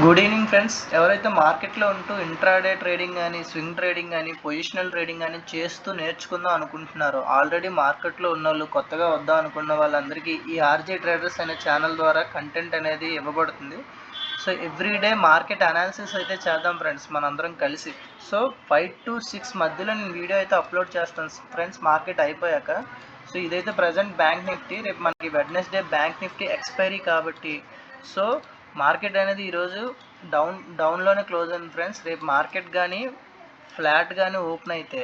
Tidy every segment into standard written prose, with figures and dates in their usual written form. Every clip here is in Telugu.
Good evening friends. ఎవరైతే మార్కెట్లో ఉంటూ ఇంట్రాడే ట్రేడింగ్ కానీ, స్వింగ్ ట్రేడింగ్ కానీ, పొజిషనల్ ట్రేడింగ్ కానీ చేస్తూ నేర్చుకుందాం అనుకుంటున్నారో, ఆల్రెడీ మార్కెట్లో ఉన్నోళ్ళు, కొత్తగా వద్దాం అనుకున్న వాళ్ళందరికీ ఈ ఆర్జే ట్రేడర్స్ అనే ఛానల్ ద్వారా కంటెంట్ అనేది ఇవ్వబడుతుంది. సో ఎవ్రీడే మార్కెట్ అనాలిసిస్ అయితే చేద్దాం ఫ్రెండ్స్ మనందరం కలిసి. సో 5 to 6 మధ్యలో నేను వీడియో అయితే అప్లోడ్ చేస్తాను ఫ్రెండ్స్ మార్కెట్ అయిపోయాక. సో ఇదైతే ప్రజెంట్ బ్యాంక్ నిఫ్టీ, రేపు మనకి వెడ్నెస్డే బ్యాంక్ నిఫ్టీ ఎక్స్పైరీ కాబట్టి సో మార్కెట్ అనేది ఈరోజు డౌన్లోనే క్లోజ్ అయింది ఫ్రెండ్స్. రేపు మార్కెట్ కానీ ఫ్లాట్ కానీ ఓపెన్ అయితే,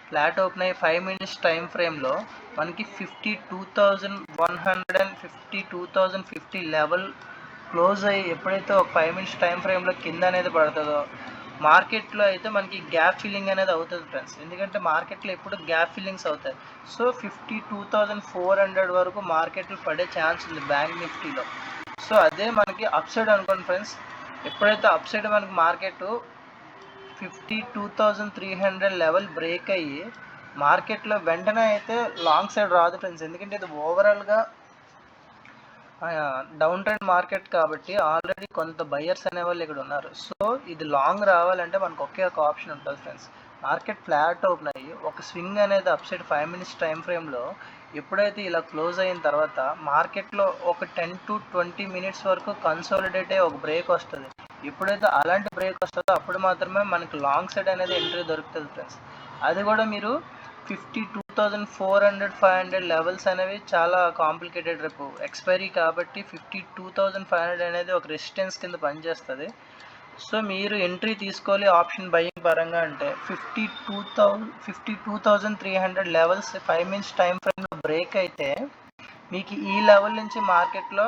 ఫ్లాట్ ఓపెన్ అయ్యి 5 minutes టైం ఫ్రేమ్లో మనకి 52,150 లెవెల్ క్లోజ్ అయ్యి ఎప్పుడైతే ఒక 5 minutes టైం ఫ్రేమ్లో కింద అనేది పడుతుందో మార్కెట్లో అయితే మనకి గ్యాప్ ఫిల్లింగ్ అనేది అవుతుంది ఫ్రెండ్స్. ఎందుకంటే మార్కెట్లో ఎప్పుడు గ్యాప్ ఫిల్లింగ్స్ అవుతాయి. సో 52,400 వరకు మార్కెట్లో పడే ఛాన్స్ ఉంది బ్యాంక్ నిఫ్టీలో. సో అదే మనకి అప్ సైడ్ అనుకోండి ఫ్రెండ్స్. ఎప్పుడైతే అప్ సైడ్ మనకి మార్కెట్ 52,300 లెవెల్ బ్రేక్ అయ్యి మార్కెట్లో వెంటనే అయితే లాంగ్ సైడ్ రాదు ఫ్రెండ్స్. ఎందుకంటే ఇది ఓవరాల్గా డౌన్ ట్రెండ్ మార్కెట్ కాబట్టి ఆల్రెడీ కొంత బయర్స్ అనేవాళ్ళు ఇక్కడ ఉన్నారు. సో ఇది లాంగ్ రావాలంటే మనకు ఒకే ఒక ఆప్షన్ ఉంటుంది ఫ్రెండ్స్. మార్కెట్ ఫ్లాట్ ఓపెన్ అయ్యి ఒక స్వింగ్ అనేది అప్ సైడ్ 5 minutes టైం ఫ్రేమ్లో ఎప్పుడైతే ఇలా క్లోజ్ అయిన తర్వాత మార్కెట్లో ఒక 10 to 20 minutes వరకు కన్సాలిడేట్ అయ్యి ఒక బ్రేక్ వస్తుంది. ఎప్పుడైతే అలాంటి బ్రేక్ వస్తుందో అప్పుడు మాత్రమే మనకి లాంగ్ సైడ్ అనేది ఎంట్రీ దొరుకుతుంది ఫ్రెండ్స్. అది కూడా మీరు 52,400, 500 లెవెల్స్ అనేవి చాలా కాంప్లికేటెడ్. రేపు ఎక్స్పైరీ కాబట్టి 52,500 అనేది ఒక రెసిస్టెన్స్ కింద పనిచేస్తుంది. సో మీరు ఎంట్రీ తీసుకోవాలి ఆప్షన్ బయింగ్ పరంగా అంటే 52,300 లెవెల్స్ 5 minutes టైం ఫ్రేమ్లో బ్రేక్ అయితే మీకు ఈ లెవెల్ నుంచి మార్కెట్లో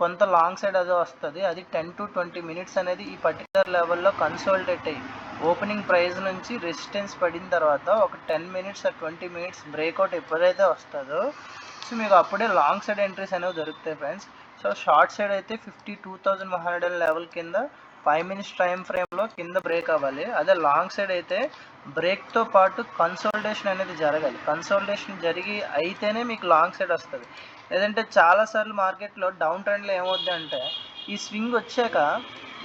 కొంత లాంగ్ సైడ్ అదే వస్తుంది. అది 10 to 20 minutes అనేది ఈ పర్టికులర్ లెవెల్లో కన్సాలిడేట్ అయ్యి ఓపెనింగ్ ప్రైస్ నుంచి రెసిస్టెన్స్ పడిన తర్వాత ఒక 10 minutes or 20 minutes బ్రేక్అవుట్ ఎప్పుడైతే వస్తుందో సో మీకు అప్పుడే లాంగ్ సైడ్ ఎంట్రీస్ అనేవి దొరుకుతాయి ఫ్రెండ్స్. సో షార్ట్ సైడ్ అయితే 52,100 లెవెల్ కింద 5 minutes టైం ఫ్రేమ్లో కింద బ్రేక్ అవ్వాలి. అదే లాంగ్ సైడ్ అయితే బ్రేక్తో పాటు కన్సాలిడేషన్ అనేది జరగాలి. కన్సాలిడేషన్ జరిగి అయితేనే మీకు లాంగ్ సైడ్ వస్తుంది. లేదంటే చాలాసార్లు మార్కెట్లో డౌన్ ట్రెండ్లో ఏమవుద్ది అంటే ఈ స్వింగ్ వచ్చాక,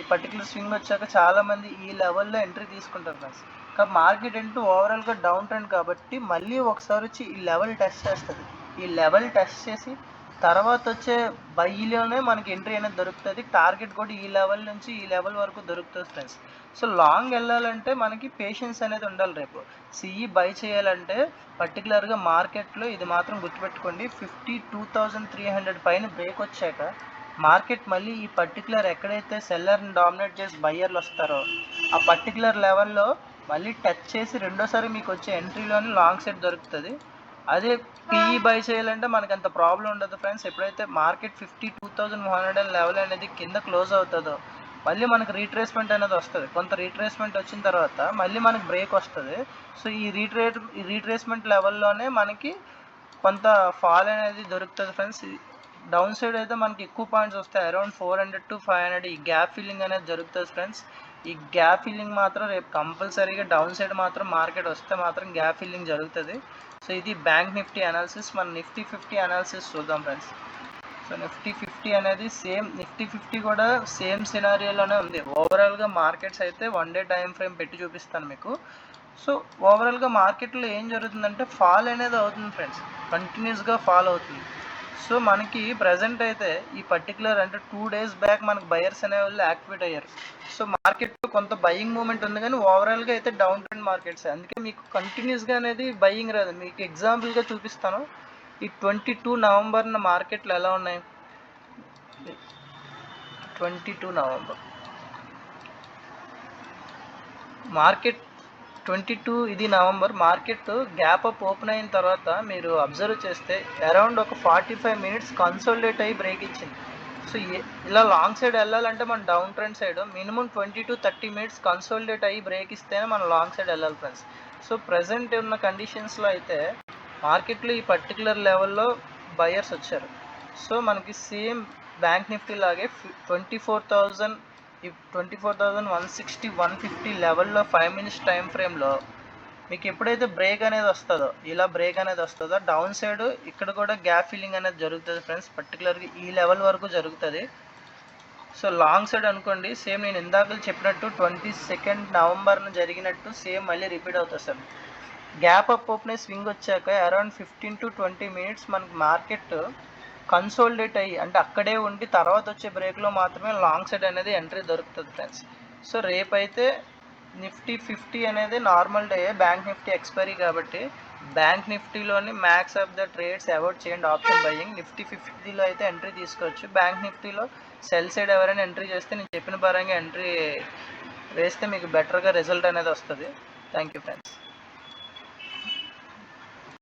ఈ పర్టికులర్ స్వింగ్ వచ్చాక చాలామంది ఈ లెవెల్లో ఎంట్రీ తీసుకుంటారు ఫ్రెండ్స్. కాబట్టి మార్కెట్ ఏంటో ఓవరాల్గా డౌన్ ట్రెండ్ కాబట్టి మళ్ళీ ఒకసారి వచ్చి ఈ లెవెల్ టెస్ట్ చేస్తుంది. ఈ లెవెల్ టెస్ట్ చేసి తర్వాత వచ్చే బైలోనే మనకి ఎంట్రీ అనేది దొరుకుతుంది. టార్గెట్ కూడా ఈ లెవెల్ నుంచి ఈ లెవెల్ వరకు దొరుకుతుంది ఫ్రెండ్స్. సో లాంగ్ వెళ్ళాలంటే మనకి పేషెన్స్ అనేది ఉండాలి. రేపు సిఈ బై చేయాలంటే పర్టికులర్గా మార్కెట్లో ఇది మాత్రం గుర్తుపెట్టుకోండి, 52,300 పైన బ్రేక్ వచ్చాక మార్కెట్ మళ్ళీ ఈ పర్టికులర్ ఎక్కడైతే సెల్లర్ని డామినేట్ చేసి బయ్యర్లు వస్తారో ఆ పర్టికులర్ లెవెల్లో మళ్ళీ టచ్ చేసి రెండోసారి మీకు వచ్చే ఎంట్రీలోని లాంగ్ సైడ్ దొరుకుతుంది. అదే పీఈ బై చేయాలంటే మనకు అంత ప్రాబ్లం ఉండదు ఫ్రెండ్స్. ఎప్పుడైతే మార్కెట్ 52,100 లెవెల్ అనేది కింద క్లోజ్ అవుతుందో మళ్ళీ మనకు రీట్రేస్మెంట్ అనేది వస్తుంది. కొంత రీట్రేస్మెంట్ వచ్చిన తర్వాత మళ్ళీ మనకు బ్రేక్ వస్తుంది. సో ఈ రీట్రేస్మెంట్ లెవెల్లోనే మనకి కొంత ఫాల్ అనేది దొరుకుతుంది ఫ్రెండ్స్. డౌన్ సైడ్ అయితే మనకి ఎక్కువ పాయింట్స్ వస్తాయి, అరౌండ్ 400 to 500 ఈ గ్యాప్ ఫిల్లింగ్ అనేది జరుగుతుంది ఫ్రెండ్స్. ఈ గ్యాప్ ఫిల్లింగ్ మాత్రం రేపు కంపల్సరీగా డౌన్ సైడ్ మాత్రం మార్కెట్ వస్తే మాత్రం గ్యాప్ ఫిల్లింగ్ జరుగుతుంది. సో ఇది బ్యాంక్ నిఫ్టీ అనాలిసిస్. మన నిఫ్టీ 50 అనాలిసిస్ చూద్దాం ఫ్రెండ్స్. సో నిఫ్టీ 50 అనేది సేమ్, నిఫ్టీ 50 కూడా సేమ్ సినారియోలోనే ఉంది. ఓవరాల్గా మార్కెట్స్ అయితే 1 day టైం ఫ్రేమ్ పెట్టి చూపిస్తాను మీకు. సో ఓవరాల్గా మార్కెట్లో ఏం జరుగుతుందంటే ఫాల్ అనేది అవుతుంది ఫ్రెండ్స్, కంటిన్యూస్గా ఫాల్ అవుతుంది. సో మనకి ప్రజెంట్ అయితే ఈ పర్టికులర్ అంటే 2 days బ్యాక్ మనకు బయర్స్ అనే వాళ్ళు యాక్టివేట్ అయ్యారు. సో మార్కెట్లో కొంత బయింగ్ మూమెంట్ ఉంది కానీ ఓవరాల్గా అయితే డౌన్ ట్రెండ్ మార్కెట్స్. అందుకే మీకు కంటిన్యూస్గా అనేది బయింగ్ రాదు. మీకు ఎగ్జాంపుల్గా చూపిస్తాను. ఈ 22 నవంబర్న మార్కెట్లు ఎలా ఉన్నాయి. 22 నవంబర్ మార్కెట్ 22 ఇది November market gap up open అయిన తర్వాత మీరు అబ్జర్వ్ చేస్తే అరౌండ్ ఒక 45 minutes కన్సాలిడేట్ అయ్యి బ్రేక్ ఇచ్చింది. సో ఇలా లాంగ్ సైడ్ వెళ్ళాలంటే మన down trend side minimum 20 to 30 minutes consolidate అయ్యి బ్రేక్ ఇస్తేనే మనం లాంగ్ సైడ్ వెళ్ళాలి ఫ్రెండ్స్. సో ప్రజెంట్ ఉన్న కండిషన్స్లో అయితే మార్కెట్లో ఈ పర్టికులర్ లెవెల్లో బయర్స్ వచ్చారు. సో మనకి సేమ్ బ్యాంక్ నిఫ్టీ లాగే 24,160, 150 లెవెల్లో 5 minutes టైం ఫ్రేమ్లో మీకు ఎప్పుడైతే బ్రేక్ అనేది వస్తుందో, ఇలా బ్రేక్ అనేది వస్తుందో డౌన్ సైడ్ ఇక్కడ కూడా గ్యాప్ ఫిల్లింగ్ అనేది జరుగుతుంది ఫ్రెండ్స్. పర్టికులర్గా ఈ లెవెల్ వరకు జరుగుతుంది. సో లాంగ్ సైడ్ అనుకోండి, సేమ్ నేను ఇందాక చెప్పినట్టు 22 నవంబర్న జరిగినట్టు సేమ్ మళ్ళీ రిపీట్ అవుతుంది sir. Gap up open swing వచ్చాక అరౌండ్ 15 to 20 మినిట్స్ మనకి మార్కెట్ కన్సోలిడేట్ అయ్యి, అంటే అక్కడే ఉండి తర్వాత వచ్చే బ్రేక్లో మాత్రమే లాంగ్ సైడ్ అనేది ఎంట్రీ దొరుకుతుంది ఫ్రెండ్స్. సో రేపైతే నిఫ్టీ 50 అనేది normal day, bank Nifty expiry కాబట్టి బ్యాంక్ నిఫ్టీలోని max of the trades avoid చేయండి ఆప్షన్ బయింగ్. నిఫ్టీ 50లో అయితే ఎంట్రీ తీసుకోవచ్చు. బ్యాంక్ నిఫ్టీలో సెల్ సైడ్ ఎవరైనా ఎంట్రీ చేస్తే నేను చెప్పిన పరంగా ఎంట్రీ వేస్తే మీకు బెటర్గా రిజల్ట్ అనేది వస్తుంది. Thank you friends.